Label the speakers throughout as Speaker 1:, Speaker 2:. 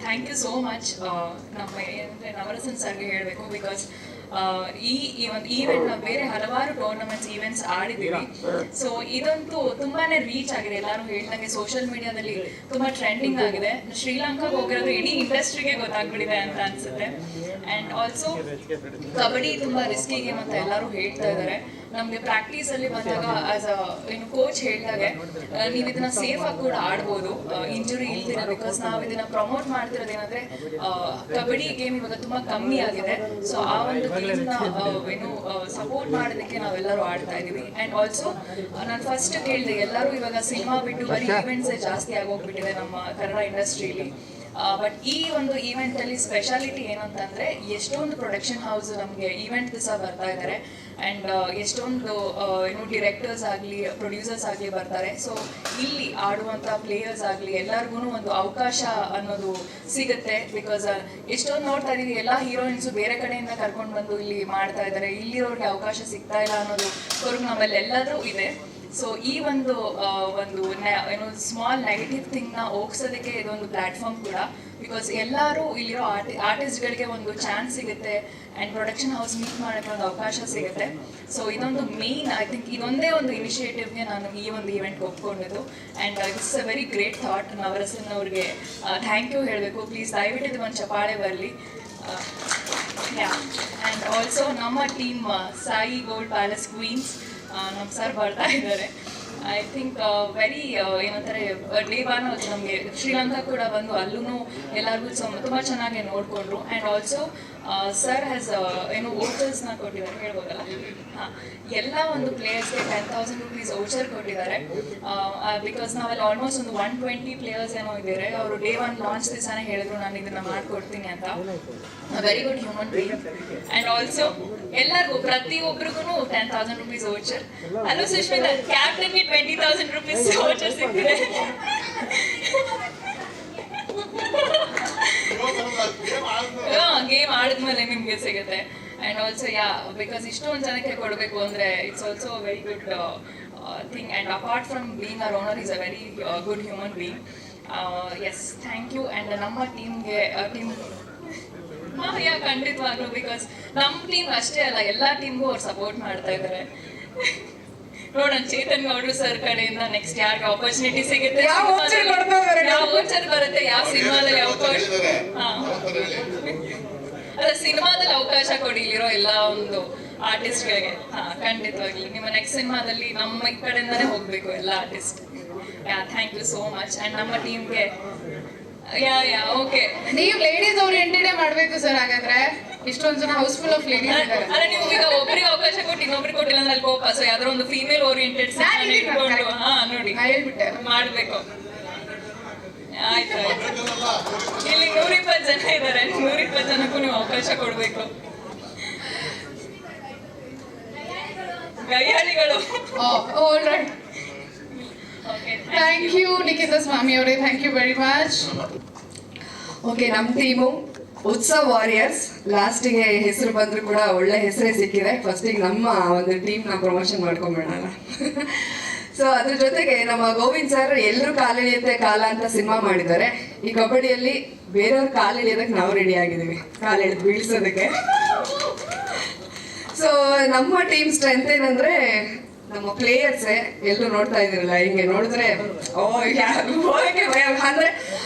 Speaker 1: Thank you so much. ನಮ್ಮ ಏನಂದರೆ ನವರಸನ್ ಸರ್ಗೆ ಹೇಳಬೇಕು, ಬಿಕಾಸ್ ಈ ಒಂದು ಈವೆಂಟ್ ನಾವು ಬೇರೆ ಹಲವಾರು ಟೂರ್ನಮೆಂಟ್ಸ್ ಈವೆಂಟ್ಸ್ ಆಡಿದ್ದೀವಿ. ಸೊ ಇದಂತೂ ತುಂಬಾನೇ ರೀಚ್ ಆಗಿದೆ. ಎಲ್ಲರೂ ಹೇಳ್ದಂಗೆ ಸೋಷಿಯಲ್ ಮೀಡಿಯಾದಲ್ಲಿ ತುಂಬಾ ಟ್ರೆಂಡಿಂಗ್ ಆಗಿದೆ. ಶ್ರೀಲಂಕಾಗೆ ಹೋಗಿರೋದು ಇಡೀ ಇಂಡಸ್ಟ್ರಿಗೆ ಗೊತ್ತಾಗ್ಬಿಟ್ಟಿದೆ ಅಂತ ಅನ್ಸುತ್ತೆ. ಆ್ಯಂಡ್ ಆಲ್ಸೋ ಕಬಡ್ಡಿ ತುಂಬಾ ರಿಸ್ಕಿ ಗೇಮ್ ಅಂತ ಎಲ್ಲರೂ ಹೇಳ್ತಾ ಇದ್ದಾರೆ. ನಮಗೆ ಪ್ರಾಕ್ಟೀಸ್ ಅಲ್ಲಿ ಬಂದಾಗ ಆಸ್ ಏನು ಕೋಚ್ ಹೇಳಿದಾಗೆ ನೀವು ಇದನ್ನ ಸೇಫ್ ಆಗಿ ಕೂಡ ಆಡ್ಬೋದು, ಇಂಜುರಿ ಇಲ್ದಿರ. ಬಿಕಾಸ್ ನಾವು ಇದನ್ನ ಪ್ರಮೋಟ್ ಮಾಡ್ತಿರೋದೇನಂದ್ರೆ ಕಬಡ್ಡಿ ಗೇಮ್ ಇವಾಗ ತುಂಬಾ ಕಮ್ಮಿ ಆಗಿದೆ. ಸೊ ಆ ಒಂದು ಗೇಮ್ನ ಏನು ಸಪೋರ್ಟ್ ಮಾಡೋದಕ್ಕೆ ನಾವೆಲ್ಲರೂ ಆಡ್ತಾ ಇದೀವಿ. ಅಂಡ್ ಆಲ್ಸೋ ನಾನು ಫಸ್ಟ್ ಕೇಳಿದೆ, ಎಲ್ಲರೂ ಇವಾಗ ಸಿನಿಮಾ ಬಿಟ್ಟು ಬರೀ ಈವೆಂಟ್ಸೇ ಜಾಸ್ತಿ ಆಗೋಗ್ಬಿಟ್ಟಿದೆ ನಮ್ಮ ಕನ್ನಡ ಇಂಡಸ್ಟ್ರಿಯಲ್ಲಿ. ಬಟ್ ಈ ಒಂದು ಈವೆಂಟ್ ಅಲ್ಲಿ ಸ್ಪೆಷಾಲಿಟಿ ಏನಂತಂದ್ರೆ ಎಷ್ಟೊಂದು ಪ್ರೊಡಕ್ಷನ್ ಹೌಸ್ ನಮಗೆ ಈವೆಂಟ್ ದಿವಸ ಬರ್ತಾ ಇದ್ದಾರೆ. ಆ್ಯಂಡ್ ಎಷ್ಟೊಂದು ಏನು ಡಿರೆಕ್ಟರ್ಸ್ ಆಗಲಿ ಪ್ರೊಡ್ಯೂಸರ್ಸ್ ಆಗಲಿ ಬರ್ತಾರೆ. ಸೊ ಇಲ್ಲಿ ಆಡುವಂಥ ಪ್ಲೇಯರ್ಸ್ ಆಗಲಿ ಎಲ್ಲರಿಗೂ ಒಂದು ಅವಕಾಶ ಅನ್ನೋದು ಸಿಗುತ್ತೆ. ಬಿಕಾಸ್ ಎಷ್ಟೊಂದು ನೋಡ್ತಾ ಇದೀವಿ, ಎಲ್ಲ ಹೀರೋಯಿನ್ಸು ಬೇರೆ ಕಡೆಯಿಂದ ಕರ್ಕೊಂಡು ಬಂದು ಇಲ್ಲಿ ಮಾಡ್ತಾ ಇದ್ದಾರೆ. ಇಲ್ಲಿರೋರಿಗೆ ಅವಕಾಶ ಸಿಗ್ತಾ ಇಲ್ಲ ಅನ್ನೋದು ಅವ್ರಿಗೆ ನಮ್ಮಲ್ಲಿ ಎಲ್ಲರೂ ಇದೆ. ಸೊ ಈ ಒಂದು ಏನು ಸ್ಮಾಲ್ ನೆಗೆಟಿವ್ ಥಿಂಗ್ನ ಹೋಗ್ಸೋದಕ್ಕೆ ಇದೊಂದು ಪ್ಲಾಟ್ಫಾರ್ಮ್ ಕೂಡ. ಬಿಕಾಸ್ ಎಲ್ಲರೂ ಇಲ್ಲಿರೋ ಆರ್ಟಿಸ್ಟ್ಗಳಿಗೆ ಒಂದು ಚಾನ್ಸ್ ಸಿಗುತ್ತೆ ಆ್ಯಂಡ್ ಪ್ರೊಡಕ್ಷನ್ ಹೌಸ್ ಮೀಟ್ ಮಾಡೋಕ್ಕೆ ಒಂದು ಅವಕಾಶ ಸಿಗುತ್ತೆ. ಸೊ ಇದೊಂದು ಮೇನ್, ಐ ಥಿಂಕ್ ಇದೊಂದೇ ಒಂದು ಇನಿಷಿಯೇಟಿವ್ಗೆ ನಾನು ಈ ಒಂದು ಈವೆಂಟ್ಗೆ ಒಪ್ಕೊಂಡಿದ್ದು. And it's a very great thought. Navarasan ಅವ್ರಿಗೆ ಥ್ಯಾಂಕ್ ಯು ಹೇಳಬೇಕು. ಪ್ಲೀಸ್ ದಯವಿಟ್ಟು ಇದು ಒಂದು ಚಪಾಳೆ ಬರಲಿ. ಆ್ಯಂಡ್ ಆಲ್ಸೋ ನಮ್ಮ team Sai gold palace queens ನಮ್ಮ ಸರ್ ಬರ್ತಾ ಇದ್ದಾರೆ. ಐ ಥಿಂಕ್ ವೆರಿ ಏನಂತಾರೆ ಡೇ ಒನ್ ನಮಗೆ ಶ್ರೀಲಂಕಾ ಕೂಡ ಬಂದು ಅಲ್ಲೂ ಎಲ್ಲರಿಗೂ ತುಂಬ ಚೆನ್ನಾಗಿ ನೋಡಿಕೊಂಡ್ರು. ಆ್ಯಂಡ್ ಆಲ್ಸೋ ಸರ್ ಹ್ಯಾಸ್ ಏನು ವೋಚರ್ಸ್ನ ಕೊಟ್ಟಿದ್ದಾರೆ, ಹೇಳ್ಬೋದಲ್ಲ. ಹಾಂ, ಎಲ್ಲ ಒಂದು ಪ್ಲೇಯರ್ಸ್ಗೆ 10,000 rupees ವೋಚರ್ ಕೊಟ್ಟಿದ್ದಾರೆ. ಬಿಕಾಸ್ ನಾವಲ್ಲಿ ಆಲ್ಮೋಸ್ಟ್ ಒಂದು 120 ಪ್ಲೇಯರ್ಸ್ ಏನೋ ಇದ್ದಾರೆ. ಅವರು ಡೇ ಒನ್ ಲಾಂಚ್ ದಿವಸನೇ ಹೇಳಿದ್ರು ನಾನು ಇದನ್ನು ಮಾಡಿಕೊಡ್ತೀನಿ ಅಂತ. Very good human being. And also ಎಲ್ಲರಿಗೂ ಪ್ರತಿಯೊಬ್ಬರಿಗೂ 10,000 rupees ವೋಚರ್. ಅಲ್ಲೂ ಸುಶ್ಮಿತಾ ಕ್ಯಾಪ್ಟನ್ಗೆ 20,000 rupees ವೋಚರ್ ಸಿಕ್ಕಿದೆ. ಗೇಮ್ ಆಡಿದ್ಮೇಲೆ ನಿಮಗೆ ಸಿಗುತ್ತೆ. ಆ್ಯಂಡ್ ಆಲ್ಸೋ ಬಿಕಾಸ್ ಇಷ್ಟೊಂದು ಜನಕ್ಕೆ ಕೊಡಬೇಕು ಅಂದರೆ it's also very good thing. And apart from being our owner is a very good human being. Yes, thank you. And ನಮ್ಮ ಟೀಮ್ಗೆ ಖಂಡಿತವಾಗ್ಲು. ಬಿಕಾಸ್ ನಮ್ಮ ಟೀಮ್ ಅಷ್ಟೇ ಅಲ್ಲ, ಎಲ್ಲ ಟೀಮ್ಗೂ ಅವ್ರು ಸಪೋರ್ಟ್ ಮಾಡ್ತಾ ಇದ್ದಾರೆ. ನೋಡೋಣ ಚೇತನ್ ಗೌಡ್ರು ಸರ್ ಕಡೆಯಿಂದ ನೆಕ್ಸ್ಟ್ ಯಾರಿಗೆ ಆಪರ್ಚುನಿಟಿ ಸಿಗುತ್ತೆ, ಯಾವ ವೋಚರ್ ಬರುತ್ತೆ, ಯಾವ ಸಿನಿಮಾದಲ್ಲಿ ಅವಕಾಶ, ಅಲ್ಲ ಸಿನಿಮಾದಲ್ಲಿ ಅವಕಾಶ ಕೊಡಿ ಇಲ್ಲಿರೋ ಎಲ್ಲ ಒಂದು ಆರ್ಟಿಸ್ಟ್ಗಳಿಗೆ. ಖಂಡಿತವಾಗ್ಲಿ ನಿಮ್ಮ ನೆಕ್ಸ್ಟ್ ಸಿನಿಮಾದಲ್ಲಿ ನಮ್ಮ ಈ ಕಡೆಯಿಂದಾನೇ ಹೋಗ್ಬೇಕು ಎಲ್ಲ artist. Thank you so much. And ನಮ್ಮ ಟೀಮ್ಗೆ ಓಕೆ,
Speaker 2: ನೀವು ಲೇಡೀಸ್ ಓರಿಯೆಂಟೆಡ್ ಮಾಡ್ಬೇಕು ಸರ್. ಹಾಗಾದ್ರೆ ಇಷ್ಟೊಂದು ಜನ ಹೌಸ್ಫುಲ್ ಆಫ್ ಲೇಡೀಸ್ ಇದ್ದಾರೆ.
Speaker 1: ಅಲ್ಲ ನೀವು ಈಗ ಒಬ್ಬರಿಗೆ ಅವಕಾಶ ಕೊಟ್ಟು ಇನ್ನೊಬ್ರಿಗೆ ಕೊಟ್ಟಿಲ್ಲ ಅಂದ್ರೆ ಅಲ್ಲಿ ಕೋಪ. ಸೊ ಯಾವ್ದಾರ ಒಂದು ಫೀಮೇಲ್ ಓರಿಯೆಂಟೆಡ್ ಇಟ್ಕೊಂಡು ನೋಡಿ
Speaker 2: ಹೇಳ್ಬಿಟ್ಟೆ
Speaker 1: ಮಾಡ್ಬೇಕು. ಆಯ್ತು ಇಲ್ಲಿ 120 ಜನ ಇದ್ದಾರೆ, 120 ಜನಕ್ಕೂ ನೀವು ಅವಕಾಶ ಕೊಡ್ಬೇಕು. ಗೈಯಾಳಿಗಳು.
Speaker 2: ಥ್ಯಾಂಕ್ ಯು ನಿಖಿತಾ ಸ್ವಾಮಿ ಅವರೇ, thank you very much.
Speaker 3: Okay, ನಮ್ಮ ಟೀಮು ಉತ್ಸವ್ ವಾರಿಯರ್ಸ್. ಲಾಸ್ಟಿಗೆ ಹೆಸರು ಬಂದರೂ ಕೂಡ ಒಳ್ಳೆ ಹೆಸರೇ ಸಿಕ್ಕಿದೆ. ಫಸ್ಟಿಗೆ ನಮ್ಮ ಒಂದು ಟೀಮ್ನ ಪ್ರಮೋಷನ್ ಮಾಡ್ಕೊಂಬಿಡೋಣ. ಸೊ ಅದ್ರ ಜೊತೆಗೆ ನಮ್ಮ ಗೋವಿಂದ್ ಸರ್ ಎಲ್ಲರೂ ಕಾಲೆಳೆಯುತ್ತೆ ಕಾಲ ಅಂತ ಸಿನಿಮಾ ಮಾಡಿದ್ದಾರೆ. ಈ ಕಬಡ್ಡಿಯಲ್ಲಿ ಬೇರೆಯವ್ರ ಕಾಲೆಳೆಯೋದಕ್ಕೆ ನಾವು ರೆಡಿ ಆಗಿದ್ದೀವಿ, ಕಾಲೆಳೆದು ಬೀಳ್ಸೋದಕ್ಕೆ. ಸೊ ನಮ್ಮ ಟೀಮ್ ಸ್ಟ್ರೆಂತ್ ಏನಂದ್ರೆ ನಮ್ಮ ಪ್ಲೇಯರ್ಸೇ. ಎಲ್ಲರೂ ನೋಡ್ತಾ ಇದಿರಲ್ಲ, ಹಿಂಗೆ ನೋಡಿದ್ರೆ ಅಂದ್ರೆ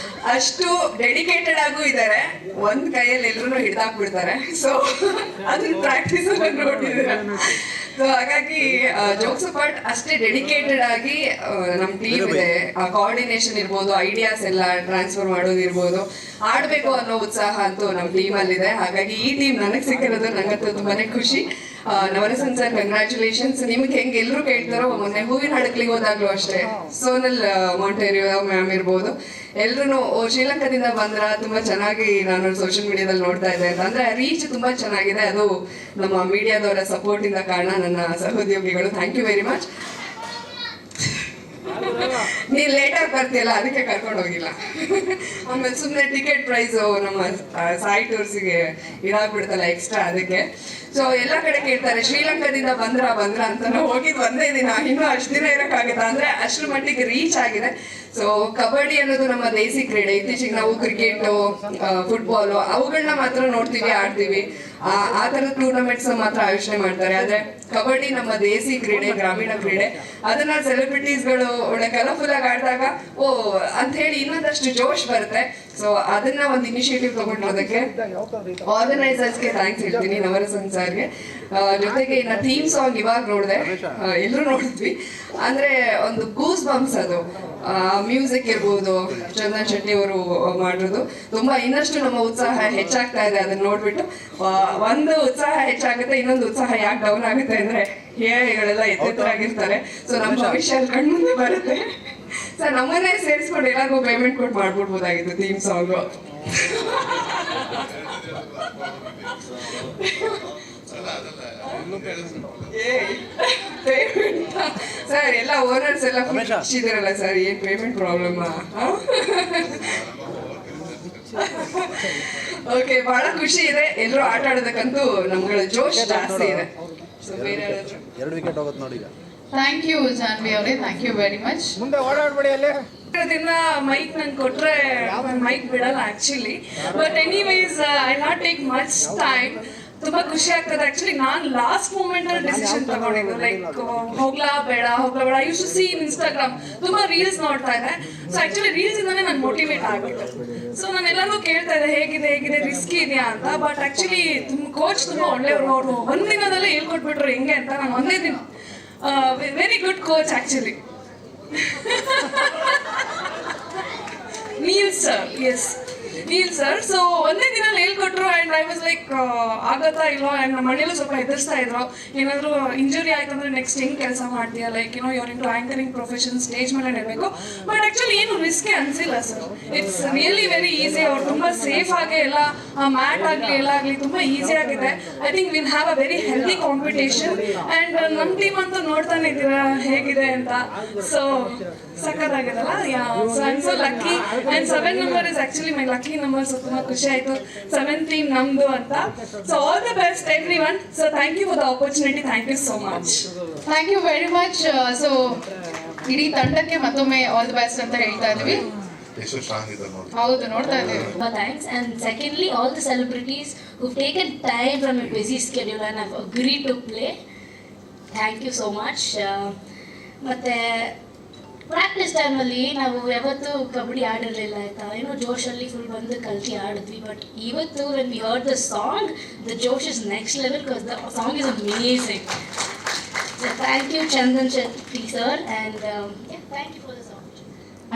Speaker 3: ಅಷ್ಟು ಡೆಡಿಕೇಟೆಡ್ ಆಗೂ ಇದ್ದಾರೆ. ಒಂದ್ ಕೈಯಲ್ಲಿ ಎಲ್ಲರೂ ಹಿಡ್ದಾಕ್ಬಿಡ್ತಾರೆ. ಸೊ ಅದನ್ನ ಪ್ರಾಕ್ಟೀಸ್ ನೋಡಿದ್ದೀರ. ಸೊ ಹಾಗಾಗಿ ಜೋಕ್ಸ್ ಅಪಾರ್ಟ್ ಅಷ್ಟೇ ಡೆಡಿಕೇಟೆಡ್ ಆಗಿ ನಮ್ಮ ಟೀಮ್ ಇದೆ. ಆ ಕೋಆರ್ಡಿನೇಷನ್ ಇರ್ಬೋದು, ಐಡಿಯಾಸ್ ಎಲ್ಲ ಟ್ರಾನ್ಸ್ಫರ್ ಮಾಡೋದು ಇರ್ಬೋದು, ಆಡ್ಬೇಕು ಅನ್ನೋ ಉತ್ಸಾಹ ಅಂತೂ ನಮ್ಮ ಟೀಮಲ್ಲಿದೆ. ಹಾಗಾಗಿ ಈ ಟೀಮ್ ನನಗೆ ಸಿಕ್ಕಿರೋದು ನಂಗಂತೂ ತುಂಬಾನೇ ಖುಷಿ. Navarasan sir congratulations. ನಿಮ್ಗೆ ಹೆಂಗೆ ಎಲ್ಲರೂ ಕೇಳ್ತಾರೋ, ಮೊನ್ನೆ ಹೂವಿನ ಹಡಕ್ಲಿಗೆ ಹೋದಾಗ್ಲೂ ಅಷ್ಟೇ ಸೋನಲ್ ಮಾಂಟೇರಿಯೋ ಮ್ಯಾಮ್ ಇರ್ಬೋದು, ಎಲ್ರು ಶ್ರೀಲಂಕಾದಿಂದ ಬಂದ್ರ ತುಂಬಾ ಚೆನ್ನಾಗಿ ನಾನು ಸೋಷಿಯಲ್ ಮೀಡಿಯಾದಲ್ಲಿ ನೋಡ್ತಾ ಇದ್ದೆ ಅಂತ. ಅಂದ್ರೆ ರೀಚ್ ತುಂಬಾ ಚೆನ್ನಾಗಿದೆ. ಅದು ನಮ್ಮ ಮೀಡಿಯಾದವರ ಸಪೋರ್ಟ್ ಇಂದ ಕಾರಣ. ನನ್ನ ಸಹೋದ್ಯೋಗಿಗಳು, ಥ್ಯಾಂಕ್ ಯು ವೆರಿ ಮಚ್. ನೀನ್ ಲೇಟಾಗಿ ಬರ್ತೀಯಲ್ಲ ಅದಕ್ಕೆ ಕರ್ಕೊಂಡು ಹೋಗಿಲ್ಲ. ಆಮೇಲೆ ಸುಮ್ಮನೆ ಟಿಕೆಟ್ ಪ್ರೈಸು ನಮ್ಮ ಸಾಯಿ ಟೂರ್ಸಿಗೆ ಇದಾಗ್ಬಿಡ್ತಲ್ಲ ಎಕ್ಸ್ಟ್ರಾ, ಅದಕ್ಕೆ. ಸೊ ಎಲ್ಲ ಕಡೆ ಕೇಳ್ತಾರೆ ಶ್ರೀಲಂಕಾದಿಂದ ಬಂದ್ರ ಅಂತ. ನಾವು ಹೋಗಿದ್ದು ಒಂದೇ ದಿನ, ಇನ್ನೂ ಅಷ್ಟು ದಿನ ಇರೋಕ್ಕಾಗತ್ತಾ ಅಂದ್ರೆ ಅಷ್ಟ್ರ ಮಟ್ಟಿಗೆ ರೀಚ್ ಆಗಿದೆ. ಸೊ ಕಬಡ್ಡಿ ಅನ್ನೋದು ನಮ್ಮ ದೇಸಿ ಕ್ರೀಡೆ. ಇತ್ತೀಚೆಗೆ ನಾವು ಕ್ರಿಕೆಟ್, ಫುಟ್ಬಾಲ್ ಅವುಗಳನ್ನ ಮಾತ್ರ ನೋಡ್ತೀವಿ, ಆಡ್ತೀವಿ. ಆ ತರದ ಟೂರ್ನಮೆಂಟ್ಸ್ ಮಾತ್ರ ಆಯೋಜನೆ ಮಾಡ್ತಾರೆ. ಆದ್ರೆ ಕಬಡ್ಡಿ ನಮ್ಮ ದೇಸಿ ಕ್ರೀಡೆ, ಗ್ರಾಮೀಣ ಕ್ರೀಡೆ. ಅದನ್ನ ಸೆಲೆಬ್ರಿಟೀಸ್ಗಳು ಒಳ್ಳೆ ಕಲರ್ಫುಲ್ ಆಗಿ ಆಡಿದಾಗ ಅಂತ ಹೇಳಿ ಇನ್ನೊಂದಷ್ಟು ಜೋಶ್ ಬರುತ್ತೆ. ಸೊ ಅದನ್ನ ಒಂದು ಇನಿಷಿಯೇಟಿವ್ ತಗೊಂಡಿರೋದಕ್ಕೆ ಆರ್ಗನೈಸರ್ಸ್ಗೆ ಥ್ಯಾಂಕ್ಸ್ ಹೇಳ್ತೀನಿ, ನವರಸನ್ ಸರ್ಗೆ. ಜೊತೆಗೆ ಇನ್ನ ಥೀಮ್ ಸಾಂಗ್ ಇವಾಗ ನೋಡಿದೆ, ಎಲ್ಲರೂ ನೋಡಿದ್ವಿ. ಅಂದ್ರೆ ಒಂದು ಗೂಸ್ ಬಂಪ್ಸ್ ಅದು. ಮ್ಯೂಸಿಕ್ ಇರ್ಬೋದು, ಚಂದನ್ ಶೆಟ್ಟಿ ಅವರು ಮಾಡಿರೋದು ತುಂಬಾ ಇನ್ನಷ್ಟು ನಮ್ಮ ಉತ್ಸಾಹ ಹೆಚ್ಚಾಗ್ತಾ ಇದೆ. ಅದನ್ನ ನೋಡ್ಬಿಟ್ಟು ಒಂದು ಉತ್ಸಾಹ ಹೆಚ್ಚಾಗುತ್ತೆ, ಇನ್ನೊಂದು ಉತ್ಸಾಹ ಯಾಕೆ ಡೌನ್ ಆಗುತ್ತೆ ಅಂದ್ರೆ ಹೇಗಳೆಲ್ಲ ಎತ್ತೆತ್ತರಾಗಿರ್ತಾರೆ. ಸೊ ನಮ್ಮ ಭವಿಷ್ಯ ಕಣ್ಮುಂದೆ ಬರುತ್ತೆ. ಸರ್ ನಮ್ಮನ್ನೇ ಸೇರಿಸ್ಕೊಂಡು ಎಲ್ಲರಿಗೂ ಪೇಮೆಂಟ್ ಕೊಟ್ಟು ಮಾಡ್ಬಿಡ್ಬೋದಾಗಿತ್ತು ಥೀಮ್ ಸಾಂಗ್. ಸರ್ ಎಲ್ಲ ಓನರ್ಸ್ ಎಲ್ಲ ಖುಷಿದಿರಲ್ಲ ಸರ್, ಏನ್ ಪೇಮೆಂಟ್ ಪ್ರಾಬ್ಲಮ್? ಓಕೆ, ಬಹಳ ಖುಷಿ ಇದೆ. ಎಲ್ಲರೂ ಆಟ ಆಡೋದಕ್ಕಂತೂ ನಮ್ಗಳ ಜೋಶ್ ಜಾಸ್ತಿ ಇದೆ. ಸೊ ಬೇರೆ ಯಾರಾದ್ರೂ
Speaker 4: 2 ವಿಕೆಟ್ ಹೋಗುತ್ತೆ ನೋಡಿ ಈಗ.
Speaker 2: ಥ್ಯಾಂಕ್ ಯು ಜಾನ್ವಿ ಅವರೇ, ಥ್ಯಾಂಕ್ ಯು ವೆರಿ ಮಚ್.
Speaker 4: ಮುಂದೆ ಓಡಾಡ್ಬೇಡಿ ಅಲ್ಲಿ.
Speaker 1: ದಿನ ಮೈಕ್ ನನ್ ಕೊಟ್ರೆ ಮೈಕ್ ಬಿಡಲ್ಲ actually. But anyways I not take much time. ತುಂಬಾ ಖುಷಿ ಆಗ್ತದೆ. ಆಕ್ಚುಲಿ ನಾನು ಲಾಸ್ಟ್ ಮೂಮೆಂಟ್ ಅಲ್ಲಿ ಡಿಸಿಷನ್ ತಗೊಂಡಿದ್ದು, ಲೈಕ್ ಹೋಗ್ಲಾ ಬೇಡ I use to see in Instagram ತುಂಬಾ ರೀಲ್ಸ್ ನೋಡ್ತಾ ಇದ್ದೆ. ಸೊ ಆಕ್ಚುಲಿ ರೀಲ್ಸ್ ಇಂದಾನೆ ನಾನು ಮೋಟಿವೇಟ್ ಆಗಿದ್ದು. ಸೊ ನಾನು ಎಲ್ಲರಿಗೂ ಕೇಳ್ತಾ ಇದ್ದೆ ಹೇಗಿದೆ ರಿಸ್ಕ್ ಇದೆಯಾ ಅಂತ. ಬಟ್ ಆಕ್ಚುಲಿ ಕೋಚ್ ತುಂಬಾ ಒಳ್ಳೆಯವರು. ಅವರು ಒಂದಿನದಲ್ಲೇ ಹೇಳ್ಕೊಟ್ಬಿಟ್ರು ಹೆಂಗೆ ಅಂತ. ನಾನು ಒಂದೇ ದಿನ very good coach actually. Neel sir so ಒಂದೇ ದಿನ ಹೇಳ್ಕೊಟ್ರು. ಅಂಡ್ ಐ ವಾಸ್ ಲೈಕ್ ಆಗತ್ತಾ ಇಲ್ವೋ. ಅಂಡ್ ನಮ್ಮ ಮನೇಲೂ ಸ್ವಲ್ಪ ಹೆದರ್ಸ್ತಾ ಇದ್ರು, ಏನಾದ್ರು ಇಂಜುರಿ ಆಯ್ತು ಅಂದ್ರೆ ನೆಕ್ಸ್ಟ್ ಹೆಂಗ್ ಕೆಲಸ ಮಾಡ್ತೀಯಾ, like your into anchoring profession, stage ಮೇಲೆ ಇರಬೇಕು. ಬಟ್ ಆಕ್ಚುಲಿ ಏನು ರಿಸ್ಕ್ ಅನ್ಸಿಲ್ಲ sir. It's really very easy. ಅವ್ರು ತುಂಬಾ ಸೇಫ್ ಆಗಿ ಎಲ್ಲ ಮ್ಯಾಟ್ ಆಗಲಿ ಎಲ್ಲ ಆಗಲಿ ತುಂಬಾ ಈಸಿ ಆಗಿದೆ. I think will have a very healthy competition. And ನಮ್ಮ ಟೀಮ್ ಅಂತೂ ನೋಡ್ತಾನೆ ಇದ್ದೀರಾ ಹೇಗಿದೆ ಅಂತ. ಸೊ ಸಕ್ಕತ್ತಾಗಿದಲ್ಲ. So I am so lucky. And 7 number is actually my lucky number. So ತುಂಬಾ ಖುಷಿ ಆಯ್ತು 7th ಟೀಮ್ ನಮ್ದು ಅಂತ. So all the best everyone. So thank you for the opportunity. Thank you so much.
Speaker 2: Thank you very much. So ಇಡೀ ತಂಡಕ್ಕೆ ಮತ್ತೊಮ್ಮೆ all the best ಅಂತ ಹೇಳ್ತಾ ಇದ್ವಿ. ಹೌದು, ನೋಡ್ತಾ ಇದ್ದೀವಿ.
Speaker 5: Thanks. And secondly, all the celebrities who've taken time from a busy schedule and have agreed to play. Thank you so much. ಮತ್ತೆ ಪ್ರಾಕ್ಟೀಸ್ ಟೈಮಲ್ಲಿ ನಾವು ಯಾವತ್ತೂ ಕಬಡ್ಡಿ ಆಡಿರಲಿಲ್ಲ ಆಯಿತಾ. ಏನೋ ಜೋಶಲ್ಲಿ ಫುಲ್ ಬಂದು ಕಲ್ತು ಆಡಿದ್ವಿ. ಬಟ್ ಇವತ್ತು when we heard the song, the ಜೋಶ್ is next level because the song is amazing. So thank you Chandan Shetty sir. And thank you for the song.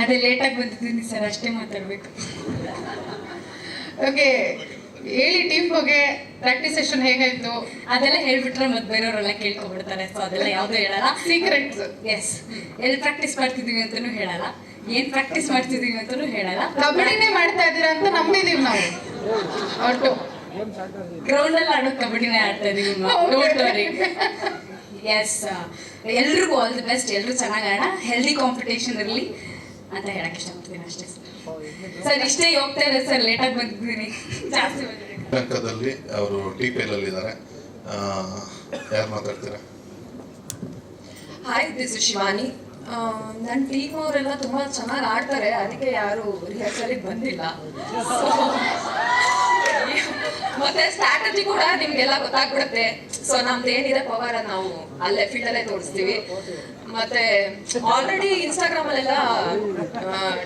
Speaker 1: ಅದೇ ಲೇಟಾಗಿ ಬಂದಿದ್ದೀನಿ ಸರ್, ಅಷ್ಟೇ ಮಾತಾಡಬೇಕು.
Speaker 2: ಓಕೆ, ಹೇಳಿ ಟೀಮ್ ಬಗ್ಗೆ. ಪ್ರಾಕ್ಟೀಸ್ ಸೆಷನ್ ಹೇಗಾಯ್ತು?
Speaker 1: ಅದೆಲ್ಲ ಹೇಳ್ಬಿಟ್ರೆ ಮತ್ತೆ ಬೇರೆಯವರೆಲ್ಲ ಕೇಳ್ಕೊಬಿಡ್ತಾರೆ. ಸೊ ಅದೆಲ್ಲ ಯಾವುದು ಹೇಳಲ್ಲ,
Speaker 2: ಸೀಕ್ರೆಟ್ಸ್.
Speaker 1: ಎಸ್, ಎಲ್ಲಿ ಪ್ರಾಕ್ಟೀಸ್ ಮಾಡ್ತಿದ್ದೀವಿ ಅಂತಲೂ ಹೇಳಲ್ಲ, ಏನ್ ಪ್ರಾಕ್ಟೀಸ್ ಮಾಡ್ತಿದ್ದೀವಿ ಅಂತಲೂ ಹೇಳಲ್ಲ.
Speaker 2: ಕಬಡ್ಡಿನೇ ಮಾಡ್ತಾ ಇದ್ದೀರಾ ಅಂತ ನಂಬಿದೀವಿ ನಾವು. ಒಟ್ಟು
Speaker 1: ಗ್ರೌಂಡಲ್ಲಿ ಆಡೋ ಕಬಡ್ಡಿನೇ ಆಡ್ತಾ ಇದೀವಿ. Don't worry. ಎಸ್, ಎಲ್ರಿಗೂ ಆಲ್ ದಿ ಬೆಸ್ಟ್. ಎಲ್ಲರೂ ಚೆನ್ನಾಗಿ ಆಡ, ಹೆಲ್ದಿ ಕಾಂಪಿಟೇಷನ್ ಇರಲಿ ಅಂತ ಹೇಳಕ್ ಇಷ್ಟಪಡ್ತೀನಿ ಅಷ್ಟೇ ಸರ್. ಇಷ್ಟೇ ಹೋಗ್ತಾ ಇದೆ ಸರ್, ಲೇಟಾಗಿ ಬಂದಿದ್ದೀನಿ, ಜಾಸ್ತಿ ಬಂದಿದ್ದೀನಿ.
Speaker 6: ಶ್ರೀಲಂಕಾದಲ್ಲಿ ಅವರು TPL ಅಲ್ಲಿ ಇದ್ದಾರೆ. ಯಾರು ಮಾತಾಡ್ತೀರಾ?
Speaker 3: Hi, this is Shivani. ನನ್ನ ಟೀಮ್ ಅವರೆಲ್ಲ ತುಂಬಾ ಚೆನ್ನಾಗಿ ಆಡ್ತಾರೆ, ಅದಕ್ಕೆ ಯಾರು ರಿಹರ್ಸಲಿಗೆ ಬಂದಿಲ್ಲ. ಮತ್ತೆ ಸ್ಟ್ರಾಟಜಿ ಕೂಡ ನಿಮ್ಗೆಲ್ಲ ಗೊತ್ತಾಗ್ಬಿಡುತ್ತೆ. ಸೊ ನಮ್ದು ಏನಿದೆ ಪವರ್ ನಾವು ಅಲ್ಲೇ ಫೀಲ್ಡ್ ಅಲ್ಲೇ ತೋರಿಸ್ತೀವಿ. ಮತ್ತೆ ಆಲ್ರೆಡಿ ಇನ್ಸ್ಟಾಗ್ರಾಮ್ ಅಲ್ಲೆಲ್ಲ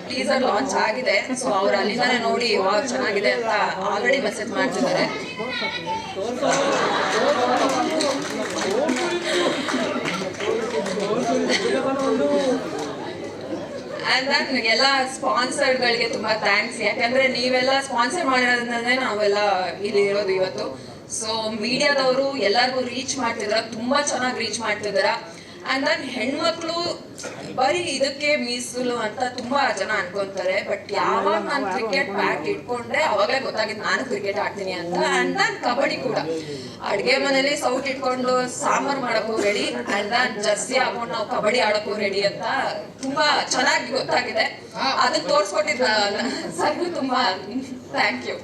Speaker 3: ಟೀಸರ್ ಲಾಂಚ್ ಆಗಿದೆ. ಸೊ ಅವ್ರು ಅಲ್ಲಿಂದಾನೆ ನೋಡಿ ಚೆನ್ನಾಗಿದೆ ಅಂತ ಆಲ್ರೆಡಿ ಮೆಸೇಜ್ ಮಾಡ್ತಿದ್ದಾರೆ. ಅಂಡ್ ದೆನ್ ಎಲ್ಲ ಸ್ಪಾನ್ಸರ್ಗಳಿಗೆ ತುಂಬಾ ಥ್ಯಾಂಕ್ಸ್. ಯಾಕಂದ್ರೆ ನೀವೆಲ್ಲ ಸ್ಪಾನ್ಸರ್ ಮಾಡಿರೋದ್ರಿಂದನೇ ನಾವೆಲ್ಲ ಇಲ್ಲಿ ಇರೋದು ಇವತ್ತು. ಸೊ ಮೀಡಿಯಾದವರು ಎಲ್ಲರಿಗೂ ರೀಚ್ ಮಾಡ್ತಿದಾರ, ತುಂಬಾ ಚೆನ್ನಾಗಿ ರೀಚ್ ಮಾಡ್ತಿದಾರ. ಅಂಡ್ ದೆನ್ ಹೆಣ್ಮಕ್ಳು ಬರೀ ಇದಕ್ಕೆ ಮೀಸಲು ಅಂತ ತುಂಬಾ ಜನ ಅನ್ಕೊಂತಾರೆ. ಬಟ್ ಯಾವಾಗ ನಾನು ಕ್ರಿಕೆಟ್ ಬ್ಯಾಟ್ ಇಟ್ಕೊಂಡೆ ಅವಾಗಲೇ ಗೊತ್ತಾಗಿದ್ದು ನಾನು ಕ್ರಿಕೆಟ್ ಆಡ್ತೀನಿ ಅಂತ. ಅಂಡ್ ದೆನ್ ಕಬಡ್ಡಿ ಕೂಡ ಅಡ್ಗೆ ಮನೇಲಿ ಸೌಟ್ ಇಟ್ಕೊಂಡು ಸಾಂಬಾರ್ ಮಾಡಕ್ಕೂ ರೆಡಿ, ಅಂಡ್ ದೆನ್ ಜರ್ಸಿ ಹಾಕೊಂಡು ನಾವು ಕಬಡ್ಡಿ ಆಡಕ್ಕೂ ರೆಡಿ ಅಂತ ತುಂಬಾ ಚೆನ್ನಾಗಿ ಗೊತ್ತಾಗಿದೆ. ಅದನ್ನ ತೋರ್ಸ್ಕೊಟ್ಟಿದ್ದ ಸರ್ಗೂ ತುಂಬಾ ಥ್ಯಾಂಕ್ ಯು.